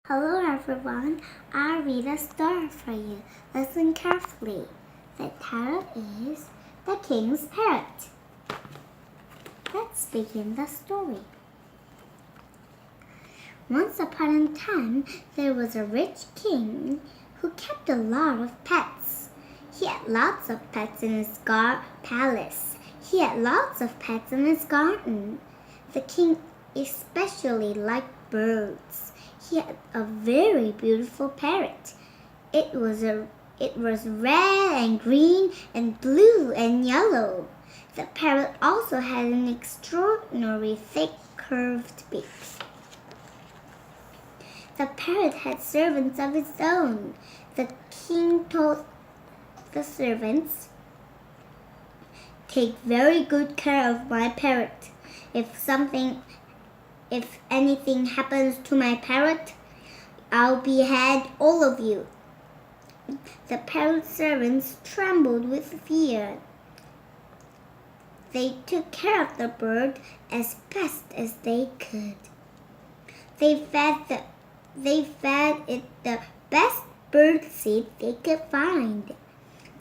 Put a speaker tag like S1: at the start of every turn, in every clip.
S1: Hello everyone, I'll read a story for you. Listen carefully. The title is The King's Parrot. Let's begin the story. Once upon a time, there was a rich king who kept a lot of pets. He had lots of pets in his palace. He had lots of pets in his garden. The king especially liked birds. He had a very beautiful parrot. It was red and green and blue and yellow. The parrot also had an extraordinary thick curved beak. The parrot had servants of its own. The king told the servants, "Take very good care of my parrot. If anything happens to my parrot, I'll behead all of you." The parrot's servants trembled with fear. They took care of the bird as best as they could. They fed it the best bird seed they could find.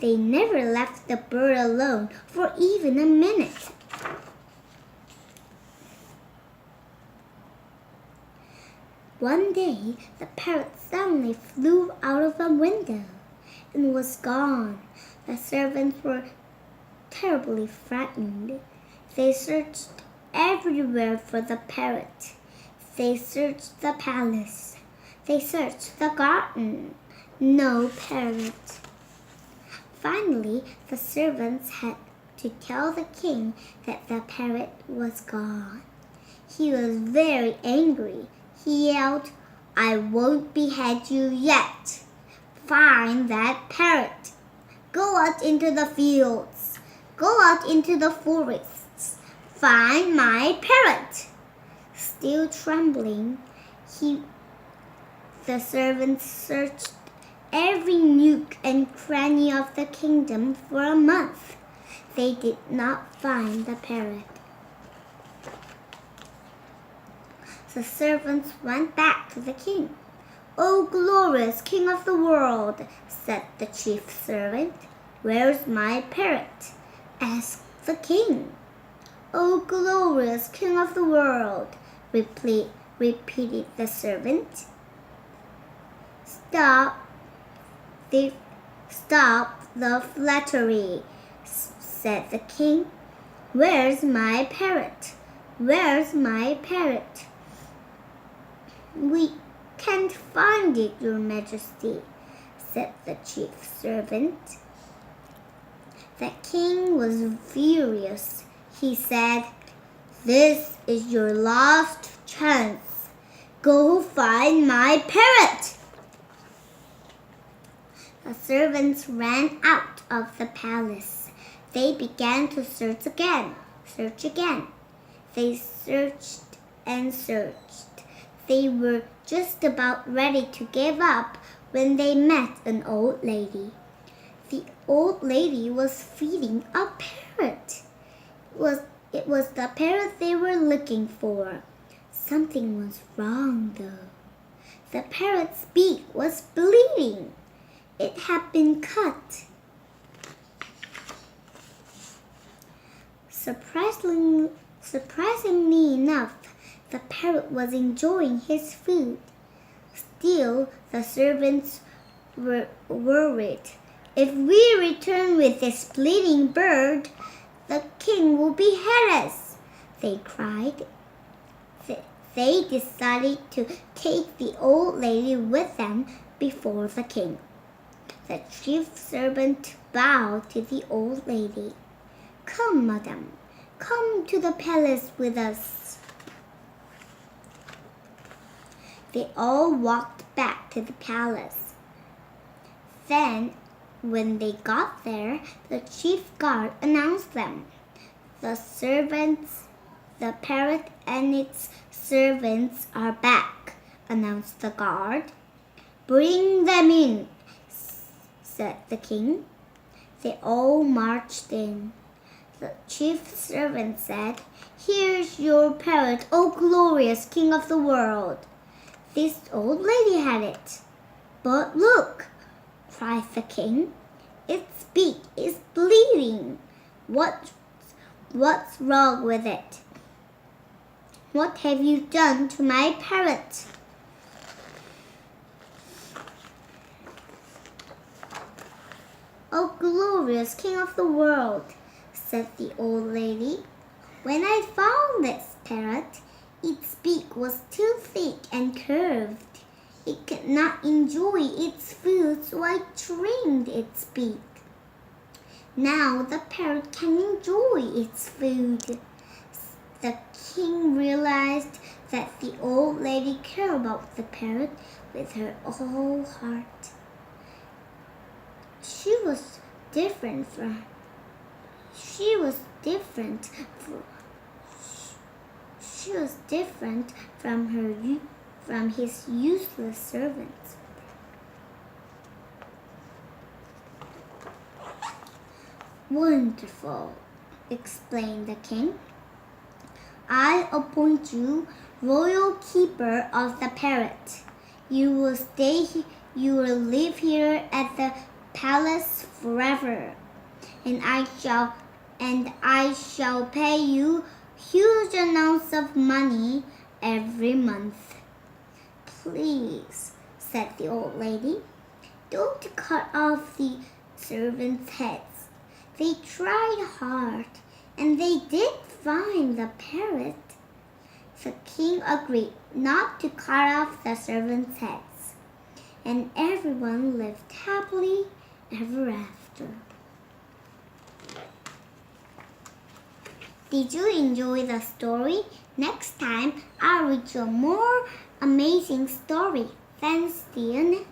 S1: They never left the bird alone for even a minute. One day, the parrot suddenly flew out of a window and was gone. The servants were terribly frightened. They searched everywhere for the parrot. They searched the palace. They searched the garden. No parrot. Finally, the servants had to tell the king that the parrot was gone. He was very angry. He yelled, "I won't behead you yet. Find that parrot. Go out into the fields. Go out into the forests. Find my parrot." Still trembling, the servants searched every nook and cranny of the kingdom for a month. They did not find the parrot. The servants went back to the king. "O glorious king of the world," said the chief servant. "Where's my parrot?" asked the king. "O glorious king of the world," repeated the servant. Stop the flattery," said the king. "Where's my parrot? Where's my parrot?" "We can't find it, Your Majesty," said the chief servant. The king was furious. He said, "This is your last chance. Go find my parrot." The servants ran out of the palace. They began to search again. They searched and searched. They were just about ready to give up when they met an old lady. The old lady was feeding a parrot. It was the parrot they were looking for. Something was wrong, though. The parrot's beak was bleeding. It had been cut. Surprisingly enough, the parrot was enjoying his food. Still, the servants were worried. "If we return with this bleeding bird, the king will behead us," they cried. They decided to take the old lady with them before the king. The chief servant bowed to the old lady. "Come, madam, come to the palace with us." They all walked back to the palace. Then, when they got there, the chief guard announced them. "The parrot and its servants are back," announced the guard. "Bring them in," said the king. They all marched in. The chief servant said, "Here's your parrot, O glorious king of the world." This old lady had it. But look, cried the king. Its beak is bleeding. What's wrong with it? What have you done to my parrot? Oh, glorious king of the world, said the old lady. When I found this parrot, its beak was too thick and curved. It could not enjoy its food, so I trimmed its beak. Now the parrot can enjoy its food. The king realized that the old lady cared about the parrot with her whole heart. She was different from his useless servants. Wonderful, explained the king. I appoint you royal keeper of the parrot. You will live here at the palace forever, and I shall pay you huge amounts of money every month. Please, said the old lady, don't cut off the servants' heads. They tried hard, and they did find the parrot. The king agreed not to cut off the servants' heads, and everyone lived happily ever after. Did you enjoy the story? Next time, I'll read you a more amazing story. Thanks, Dean.